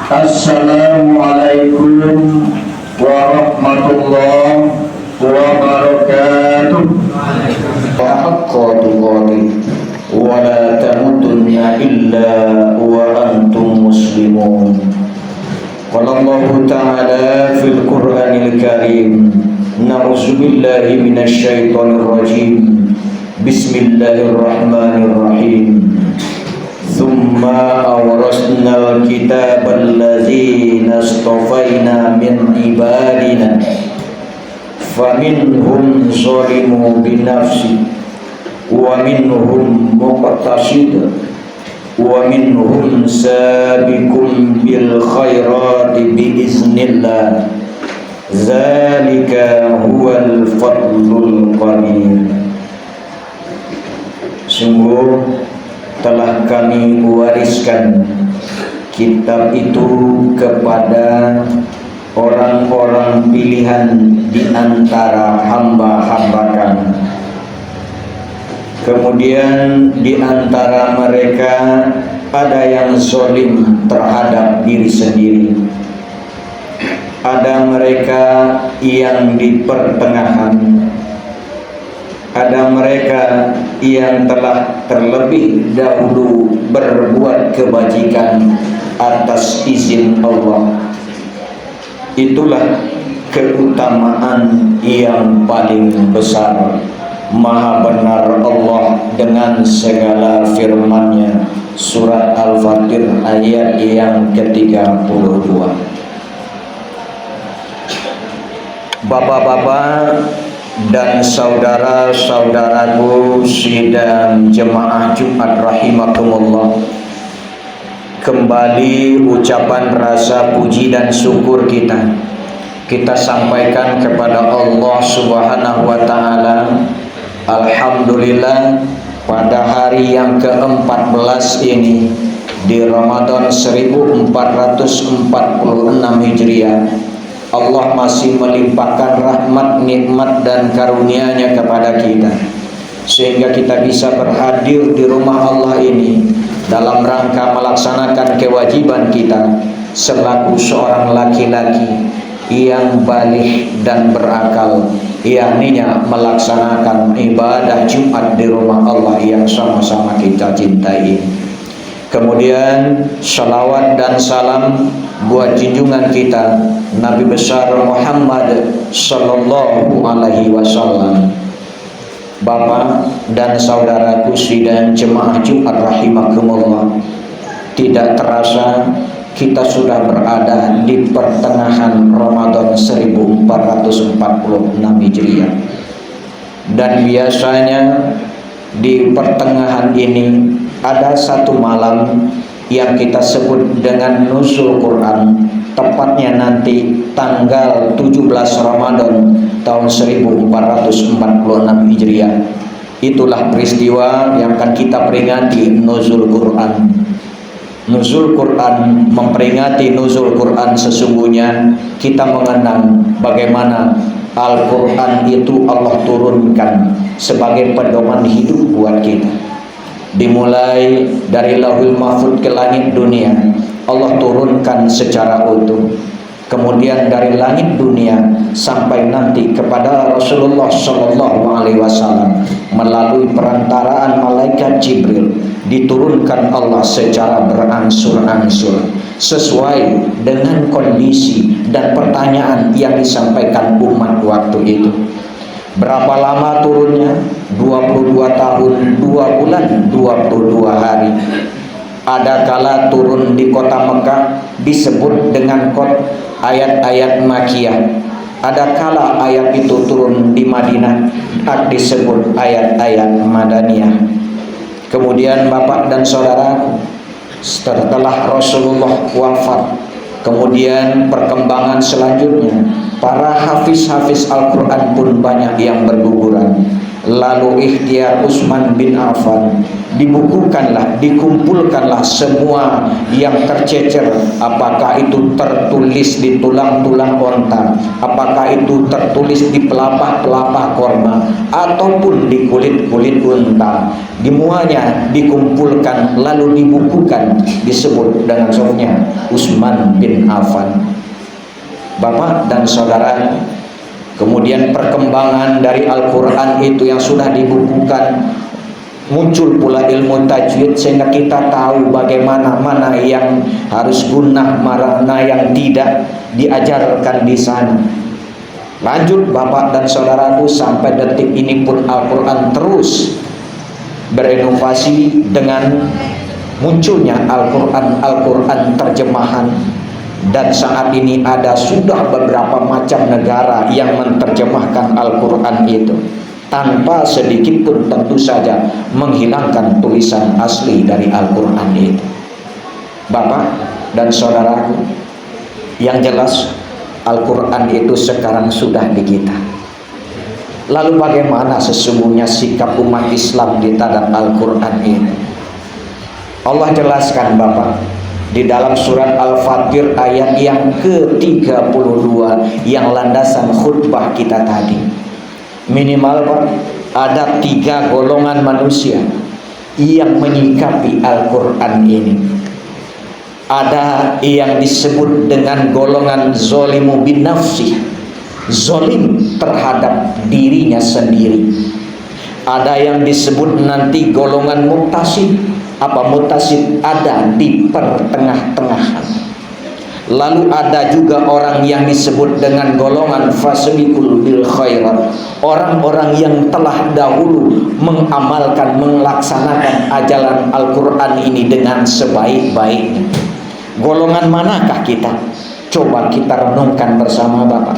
Assalamualaikum warahmatullahi wabarakatuh. Haqqa tuqatih wa la tamutunna illa wa antum muslimun. Qala Allah ta'ala fil Qur'anil Karim, na'udzubillahi minasy syaithanir rajim. Bismillahirrahmanirrahim. Thumma awrasnal kitabal ladzina astafaina min ibadina faminhum zalimun binafsi wa minhum muqtasid wa minhum sabiqun bil khairati biiznillah. Zalika huwal fadlul qadir. Sungguh telah kami wariskan kitab itu kepada orang-orang pilihan di antara hamba-hamba kami. Kemudian di antara mereka ada yang zalim terhadap diri sendiri, ada mereka yang di pertengahan, ada mereka yang telah terlebih dahulu berbuat kebajikan atas izin Allah. Itulah keutamaan yang paling besar. Maha benar Allah dengan segala firman-Nya. Surat Al-Fatir ayat yang ke-32. Bapak-bapak dan saudara-saudaraku sidang jemaah Jumat rahimakumullah, kembali ucapan rasa puji dan syukur kita sampaikan kepada Allah Subhanahu wa taala. Alhamdulillah, pada hari yang ke-14 ini di Ramadan 1446 Hijriah, Allah masih melimpahkan rahmat, nikmat dan karunia-Nya kepada kita, sehingga kita bisa berhadir di rumah Allah ini dalam rangka melaksanakan kewajiban kita selaku seorang laki-laki yang baligh dan berakal, yakninya melaksanakan ibadah Jumat di rumah Allah yang sama-sama kita cintai. Kemudian salawat dan salam buat junjungan kita Nabi besar Muhammad sallallahu alaihi wasallam. Bapak dan saudaraku sidang jemaah Jumat rahimakumullah, tidak terasa kita sudah berada di pertengahan Ramadan 1446 Hijriah. Dan biasanya di pertengahan ini ada satu malam yang kita sebut dengan nuzul Quran, tepatnya nanti tanggal 17 Ramadan tahun 1446 Hijriah. Itulah peristiwa yang akan kita peringati, nuzul Quran. Nuzul Quran, memperingati nuzul Quran, sesungguhnya kita mengenang bagaimana Al-Quran itu Allah turunkan sebagai pedoman hidup buat kita. Dimulai dari Lauhul Mahfuz ke langit dunia, Allah turunkan secara utuh. Kemudian dari langit dunia sampai nanti kepada Rasulullah Sallallahu Alaihi Wasallam melalui perantaraan malaikat Jibril, diturunkan Allah secara berangsur-angsur sesuai dengan kondisi dan pertanyaan yang disampaikan umat waktu itu. Berapa lama turunnya? 22 tahun, 2 bulan, 22 hari. Ada kala turun di kota Mekah disebut dengan ayat-ayat Makkiyah. Ada kala ayat itu turun di Madinah disebut ayat-ayat Madaniyah. Kemudian bapak dan saudara, setelah Rasulullah wafat, kemudian perkembangan selanjutnya, para hafiz-hafiz Al-Quran pun banyak yang berguguran. Lalu ikhtiar Utsman bin Affan, dikumpulkanlah semua yang tercecer, apakah itu tertulis di tulang-tulang onta, apakah itu tertulis di pelepah-pelepah korma, ataupun di kulit-kulit unta. Semuanya dikumpulkan lalu dibukukan, disebut dengan sofnya Utsman bin Affan. Bapak dan saudara, kemudian perkembangan dari Al-Quran itu yang sudah dibukukan, muncul pula ilmu tajwid, sehingga kita tahu bagaimana mana yang harus gunnah, mana yang tidak, diajarkan di sana. Lanjut Bapak dan saudaraku, sampai detik ini pun Al-Quran terus berinovasi dengan munculnya Al-Quran terjemahan. Dan saat ini sudah beberapa macam negara yang menerjemahkan Al-Quran itu, tanpa sedikit pun tentu saja menghilangkan tulisan asli dari Al-Quran itu. Bapak dan saudaraku, yang jelas Al-Quran itu sekarang sudah di kita. Lalu bagaimana sesungguhnya sikap umat Islam di terhadap Al-Quran ini? Allah jelaskan Bapak di dalam surat Al-Fatir ayat yang ke-32 yang landasan khutbah kita tadi. Minimal Pak, ada 3 golongan manusia yang menyikapi Al-Quran ini. Ada yang disebut dengan golongan zolimu bin nafsi, zolim terhadap dirinya sendiri. Ada yang disebut nanti golongan muktasid. Muktasid ada di pertengah-tengahan. Lalu ada juga orang yang disebut dengan golongan fasabiqul bil khairat, orang-orang yang telah dahulu mengamalkan, melaksanakan ajaran Al-Quran ini dengan sebaik-baiknya. Golongan manakah kita? Coba kita renungkan bersama Bapak.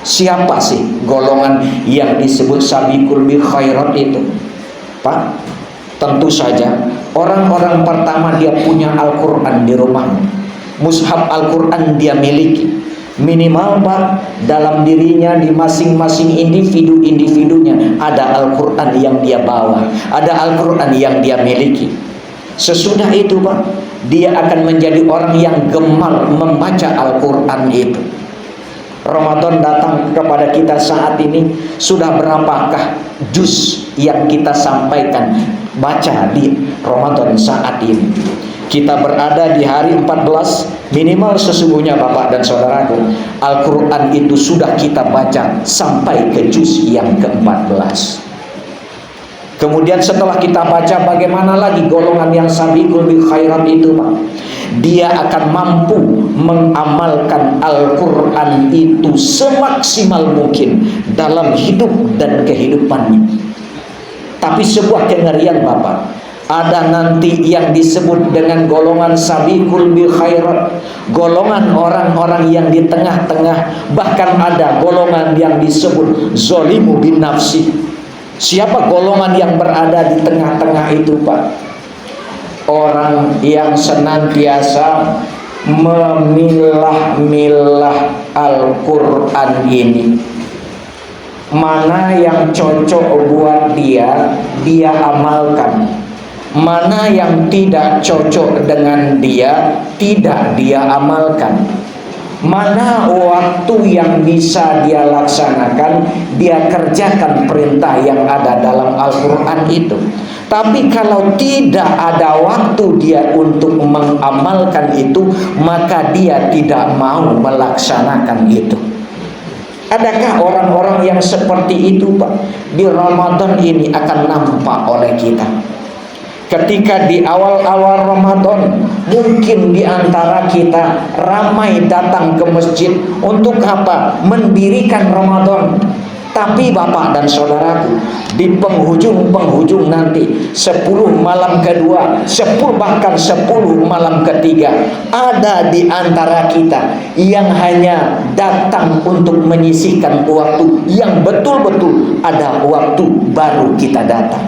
Siapa sih golongan yang disebut sabiqul bil khairat itu? Pak, tentu saja orang-orang pertama dia punya Al-Quran di rumahnya. Mushaf Al-Quran dia miliki. Minimal Pak, dalam dirinya di masing-masing individu-individunya ada Al-Quran yang dia bawa, ada Al-Quran yang dia miliki. Sesudah itu Pak, dia akan menjadi orang yang gemar membaca Al-Quran itu. Ramadan datang kepada kita saat ini, sudah berapakah juz yang kita sampaikan baca di Ramadan saat ini? Kita berada di hari 14, minimal sesungguhnya Bapak dan saudaraku, Al-Quran itu sudah kita baca sampai ke juz yang ke-14. Kemudian setelah kita baca, bagaimana lagi golongan yang sabiqul bil khairat itu Pak? Dia akan mampu mengamalkan Al-Quran itu semaksimal mungkin dalam hidup dan kehidupannya. Tapi sebuah kengerian Bapak, ada nanti yang disebut dengan golongan sabiqul bil khairat, golongan orang-orang yang di tengah-tengah. Bahkan ada golongan yang disebut zolimu bin nafsi. Siapa golongan yang berada di tengah-tengah itu Pak? Orang yang senantiasa memilah-milah Al-Quran ini. Mana yang cocok buat dia, dia amalkan. Mana yang tidak cocok dengan dia, tidak dia amalkan. Mana waktu yang bisa dia laksanakan, dia kerjakan perintah yang ada dalam Al-Quran itu. Tapi kalau tidak ada waktu dia untuk mengamalkan itu, maka dia tidak mau melaksanakan itu. Adakah orang-orang yang seperti itu Pak? Di Ramadan ini akan nampak oleh kita. Ketika di awal-awal Ramadan, mungkin di antara kita ramai datang ke masjid untuk apa? Mendirikan Ramadan. Tapi Bapak dan saudaraku, di penghujung nanti 10 malam kedua, 10 bahkan 10 malam ketiga, ada di antara kita yang hanya datang untuk menyisihkan waktu yang betul-betul ada waktu baru kita datang.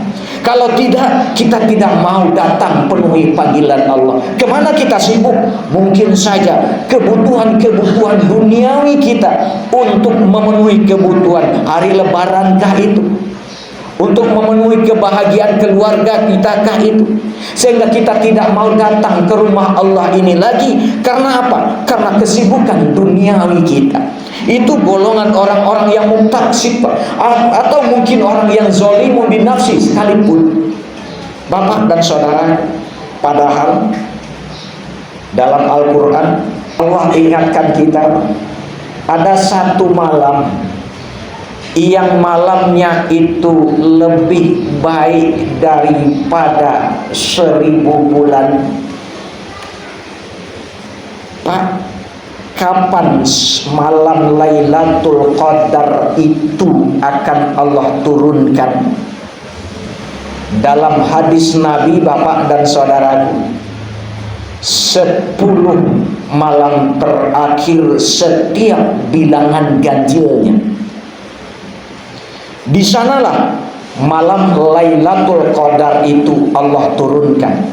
Kalau tidak, kita tidak mau datang penuhi panggilan Allah. Kemana kita sibuk? Mungkin saja kebutuhan-kebutuhan duniawi kita untuk memenuhi kebutuhan hari lebaran kah itu? untuk memenuhi kebahagiaan keluarga kita kah itu? Sehingga kita tidak mau datang ke rumah Allah ini lagi. Karena apa? Karena kesibukan duniawi kita. Itu golongan orang-orang yang mutaksib, atau mungkin orang yang zalimu binafsi sekalipun. Bapak dan saudara, padahal dalam Al-Quran Allah ingatkan kita, ada satu malam yang malamnya itu lebih baik daripada 1000 bulan. Pak, kapan malam Lailatul Qadar itu akan Allah turunkan? Dalam hadis Nabi, Bapak dan saudaraku, 10 malam terakhir setiap bilangan ganjilnya, di sanalah malam Lailatul Qadar itu Allah turunkan.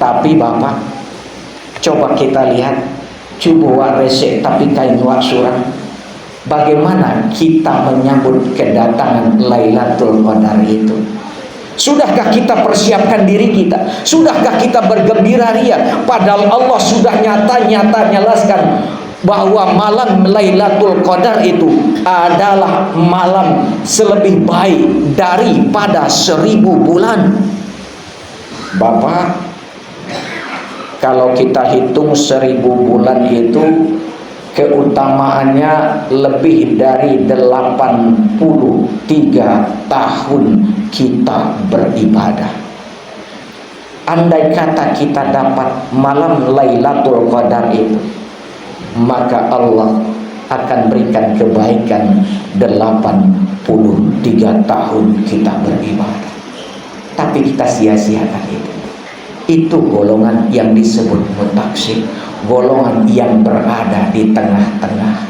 Tapi Bapak, coba kita lihat, coba resek tapi kain wak surang. Bagaimana kita menyambut kedatangan Lailatul Qadar itu? Sudahkah kita persiapkan diri kita? Sudahkah kita bergembira ria? Padahal Allah sudah nyata-nyata jelaskan bahwa malam Lailatul Qadar itu adalah malam selebih baik daripada 1000 bulan. Bapak, kalau kita hitung 1000 bulan itu keutamaannya lebih dari 83 tahun kita beribadah. Andai kata kita dapat malam Lailatul Qadar itu, maka Allah akan berikan kebaikan 83 tahun kita beribadah. Tapi kita sia-siakan itu. Itu golongan yang disebut mutaksib, golongan yang berada di tengah-tengah.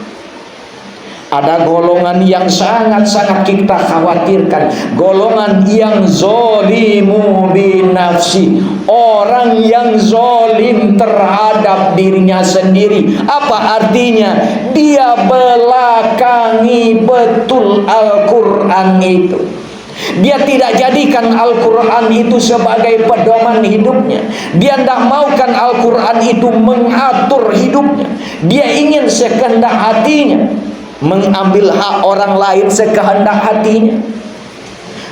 Ada golongan yang sangat-sangat kita khawatirkan, golongan yang zolimu binafsi, orang yang zolim terhadap dirinya sendiri. Apa artinya? Dia belakangi betul Al-Quran itu. Dia tidak jadikan Al-Quran itu sebagai pedoman hidupnya. Dia tidak maukan Al-Quran itu mengatur hidupnya. Dia ingin sekehendak hatinya, mengambil hak orang lain sekehendak hatinya,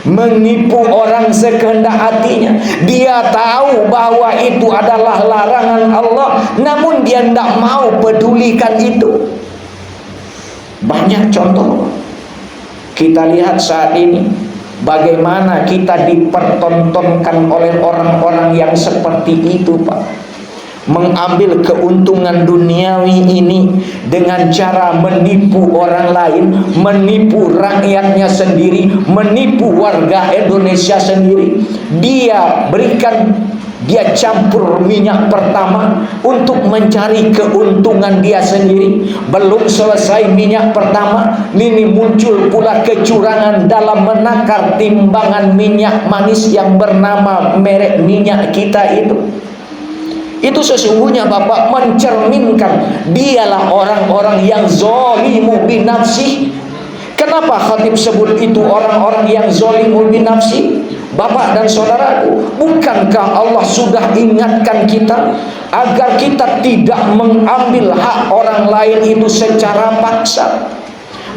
menipu orang sekehendak hatinya. Dia tahu bahwa itu adalah larangan Allah, namun dia tidak mau pedulikan itu. Banyak contoh kita lihat saat ini, bagaimana kita dipertontonkan oleh orang-orang yang seperti itu, Pak. Mengambil keuntungan duniawi ini dengan cara menipu orang lain, menipu rakyatnya sendiri, menipu warga Indonesia sendiri. Dia campur minyak pertama untuk mencari keuntungan dia sendiri. Belum selesai minyak pertama, ini muncul pula kecurangan dalam menakar timbangan minyak manis yang bernama merek minyak kita itu. Itu sesungguhnya Bapak mencerminkan dialah orang-orang yang zolimu binafsi. Kenapa khatib sebut itu orang-orang yang zolimu binafsi? Bapak dan saudaraku, bukankah Allah sudah ingatkan kita agar kita tidak mengambil hak orang lain itu secara paksa?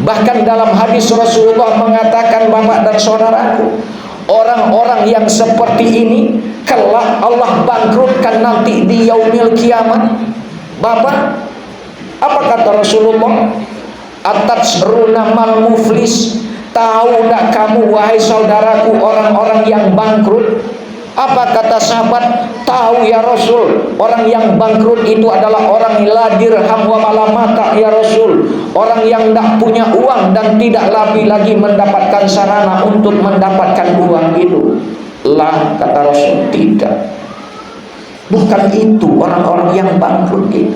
Bahkan dalam hadis Rasulullah mengatakan, Bapak dan saudaraku, orang-orang yang seperti ini kelak Allah bangkrutkan nanti di yaumil kiamat. Bapak, apa kata Rasulullah? Atatsruna mal muflis, tahu tak kamu wahai saudaraku orang-orang yang bangkrut? Apa kata sahabat? Tahu ya Rasul, orang yang bangkrut itu adalah orang la dirham wa wala mata ya Rasul, orang yang tidak punya uang dan tidak lagi mendapatkan sarana untuk mendapatkan uang itu. Lah, kata Rasul, tidak. Bukan itu orang-orang yang bangkrut itu.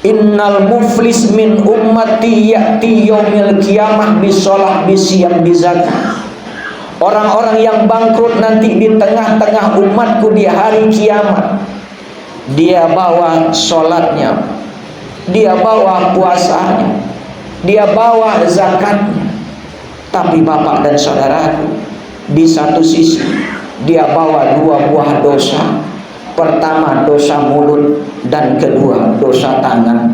Innal muflis min ummati ya'ti yaumil qiyamah bisolah bisiyam bizakah. Orang-orang yang bangkrut nanti di tengah-tengah umatku di hari kiamat, dia bawa sholatnya, dia bawa puasanya, dia bawa zakatnya, Tapi Bapak dan saudaraku, di satu sisi dia bawa dua buah dosa. Pertama dosa mulut, dan kedua dosa tangan.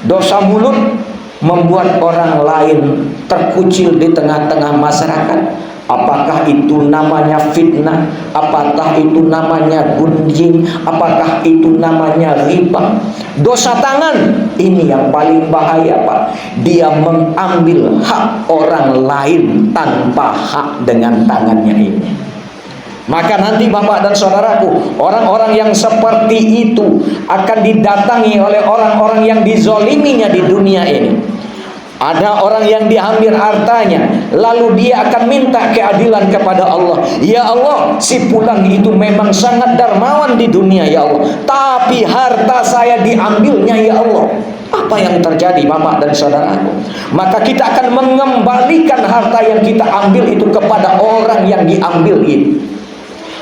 Dosa mulut membuat orang lain terkucil di tengah-tengah masyarakat. Apakah itu namanya fitnah? Apakah itu namanya gunjing? Apakah itu namanya riba? Dosa tangan ini yang paling bahaya, Pak. Dia mengambil hak orang lain tanpa hak dengan tangannya ini. Maka nanti Bapak dan saudaraku, orang-orang yang seperti itu akan didatangi oleh orang-orang yang dizoliminya di dunia ini. Ada orang yang diambil hartanya, lalu dia akan minta keadilan kepada Allah. Ya Allah, si fulan itu memang sangat dermawan di dunia ya Allah, tapi harta saya diambilnya ya Allah. Apa yang terjadi Bapak dan saudaraku? Maka kita akan mengembalikan harta yang kita ambil itu kepada orang yang diambil itu.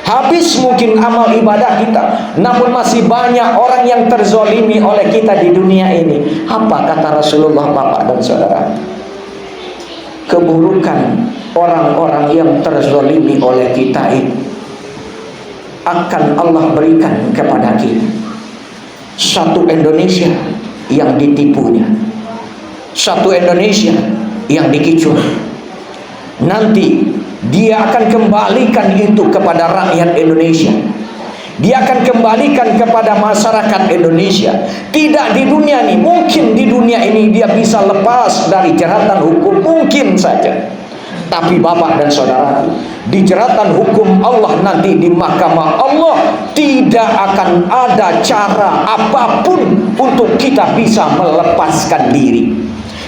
Habis mungkin amal ibadah kita, namun masih banyak orang yang terzolimi oleh kita di dunia ini. Apa kata Rasulullah Bapak dan saudara? Keburukan orang-orang yang terzolimi oleh kita itu akan Allah berikan kepada kita. Satu Indonesia yang ditipunya, satu Indonesia yang dikicau. Nanti dia akan kembalikan itu kepada rakyat Indonesia. Dia akan kembalikan kepada masyarakat Indonesia. Tidak di dunia ini, mungkin di dunia ini dia bisa lepas dari jeratan hukum, mungkin saja. Tapi Bapak dan saudara, di jeratan hukum Allah nanti di mahkamah Allah tidak akan ada cara apapun untuk kita bisa melepaskan diri.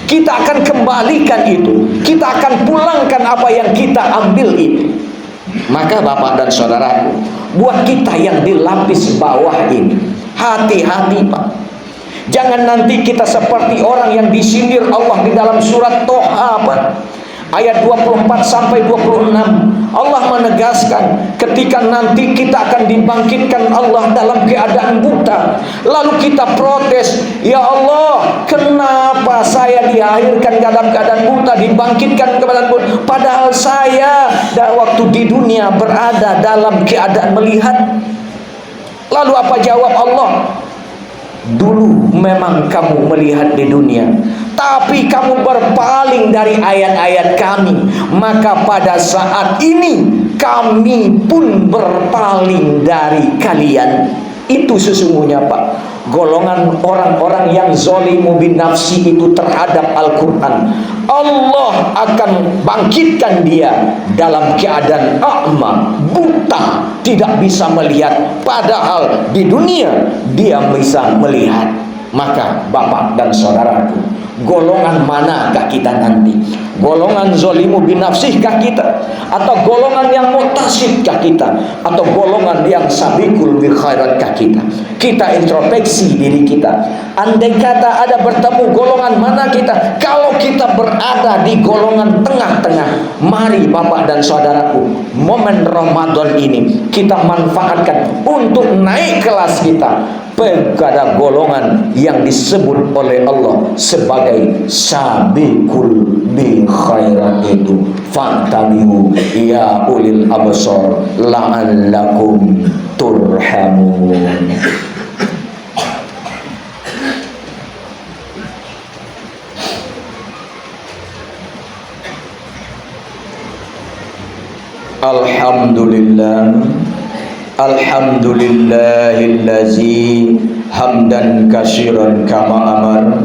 Kita akan kembalikan itu, kita akan pulangkan apa yang kita ambil itu. Maka Bapak dan saudaraku, buat kita yang di lapis bawah ini, hati-hati Pak. Jangan nanti kita seperti orang yang disindir Allah di dalam surat Toha Pak, ayat 24 sampai 26. Allah menegaskan ketika nanti kita akan dibangkitkan Allah dalam keadaan buta, lalu kita protes, ya Allah, kenapa saya diakhirkan dalam keadaan buta, dibangkitkan keadaan buta, padahal saya waktu di dunia berada dalam keadaan melihat. Lalu apa jawab Allah? Dulu memang kamu melihat di dunia, tapi kamu berpaling dari ayat-ayat kami, maka pada saat ini kami pun berpaling dari kalian. Itu sesungguhnya Pak, golongan orang-orang yang zalimu bin nafsi itu terhadap Al-Quran. Allah akan bangkitkan dia dalam keadaan a'ma, buta, tidak bisa melihat, padahal di dunia dia bisa melihat. Maka Bapak dan saudaraku, golongan manakah kita nanti? Golongan zalimu bin nafsihkah kita? Atau golongan yang mu'tasidkah kita? Atau golongan yang sabiqul bil khairatkah kita? Kita introspeksi diri kita. Andai kata ada bertemu golongan mana kita? Kalau kita berada di golongan tengah-tengah, mari Bapak dan saudaraku, momen Ramadan ini kita manfaatkan untuk naik kelas kita pada golongan yang disebut oleh Allah sebagai sabiqul bil khairat itu. Fa'tabihu ya ulil absar la'allakum turhamun. Alhamdulillah, alhamdulillahillazi hamdan katsiran kama amar.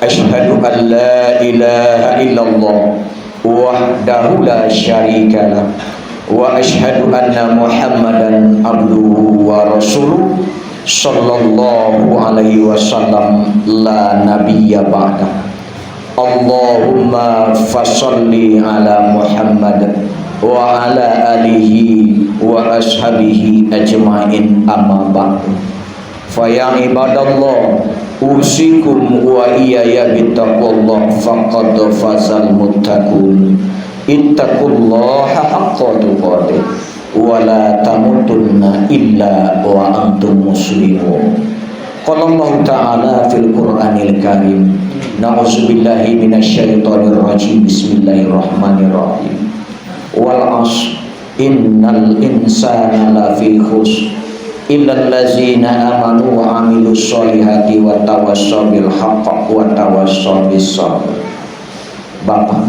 Asyhadu an la ilaha illallah wahdahu la syarikalah, wa asyhadu anna Muhammadan abduhu wa rasuluh sallallahu alaihi wasallam la nabiyya ba'da. Allahumma fasholli ala Muhammad wa ala alihi wa ashabihi ajma'in, amma ba'du. Fa ya ibadallah, usikum wa iyaya bittaqwallah, faqad fazal muttaqun. Ittaqullaha haqqa tuqatih wa la tamutunna illa wa antum muslimun. Qala Allah ta'ala fil Qur'anil Karim, Na'udzubillahi minasyaitonir rajim. Bismillahirrahmanirrahim. Wal 'ashr innal insana lafi khusr illal ladzina amanu wa 'amilus sholihati wa tawassaw bil haqq wa tawassaw bis sabr. Bapak,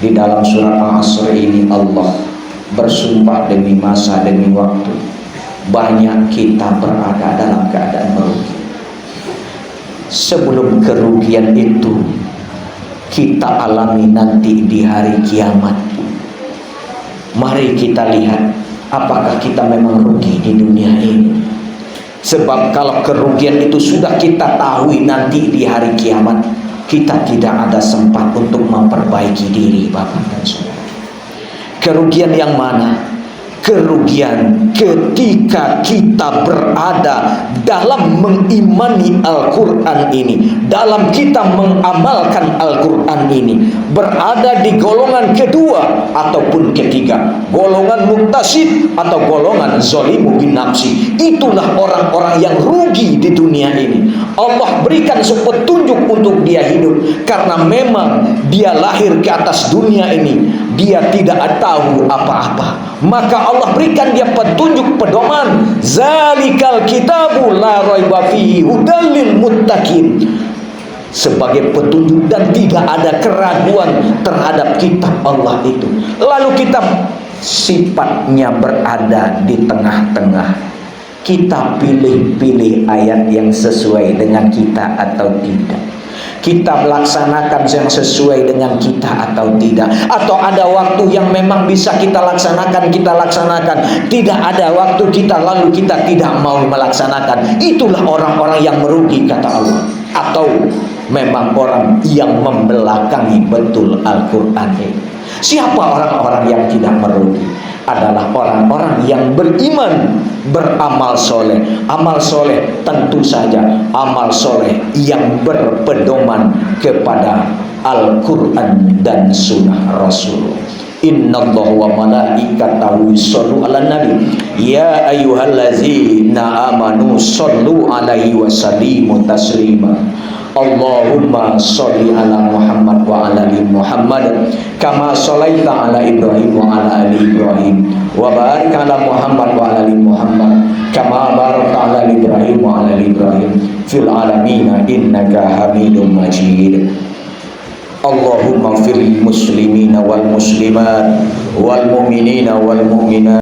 di dalam surat Al-Asr ini Allah bersumpah demi masa demi waktu, banyak kita berada dalam keadaan merugi. Sebelum kerugian itu kita alami nanti di hari kiamat, mari kita lihat apakah kita memang rugi di dunia ini. Sebab kalau kerugian itu sudah kita tahu nanti di hari kiamat, kita tidak ada sempat untuk memperbaiki diri, Bapak dan Saudara. Kerugian yang mana? Kerugian ketika kita berada dalam mengimani Al-Quran ini, dalam kita mengamalkan Al-Quran ini, berada di golongan kedua ataupun ketiga, golongan muktasid atau golongan zalimu bin nafsi. Itulah orang-orang yang rugi di dunia ini. Allah berikan petunjuk untuk dia hidup, karena memang dia lahir ke atas dunia ini, dia tidak tahu apa-apa. Maka Allah berikan dia petunjuk, pedoman. Zalikal kitabu la raiba fihi hudal lil muttaqin, sebagai petunjuk dan tidak ada keraguan terhadap kitab Allah itu. Lalu kita sifatnya berada di tengah-tengah. Kita pilih-pilih ayat yang sesuai dengan kita atau tidak. Kita melaksanakan yang sesuai dengan kita atau tidak. Atau ada waktu yang memang bisa kita laksanakan, kita laksanakan. Tidak ada waktu kita lalu kita tidak mau melaksanakan. Itulah orang-orang yang merugi, kata Allah. Atau memang orang yang membelakangi betul Al-Quran ini. Siapa orang-orang yang tidak merugi? Adalah orang-orang yang beriman, beramal soleh. Amal soleh tentu saja amal soleh yang berpedoman kepada Al-Quran dan Sunnah Rasul. Innallaha wa malaikatahu yushollu 'alan nabi ya ayyuhallazina amanu shollu 'alaihi wa sallimu taslima. Allahumma sholli ala Muhammad wa ala ali Muhammad kama sholaita ala Ibrahim wa ala ali Ibrahim wa barik ala Muhammad wa ala ali Muhammad kama barakta ala Ibrahim wa ala ali Ibrahim fil alamin innaka Hamidum Majid. Allahumma fil muslimina wal muslimat wal mu'minina wal mu'minat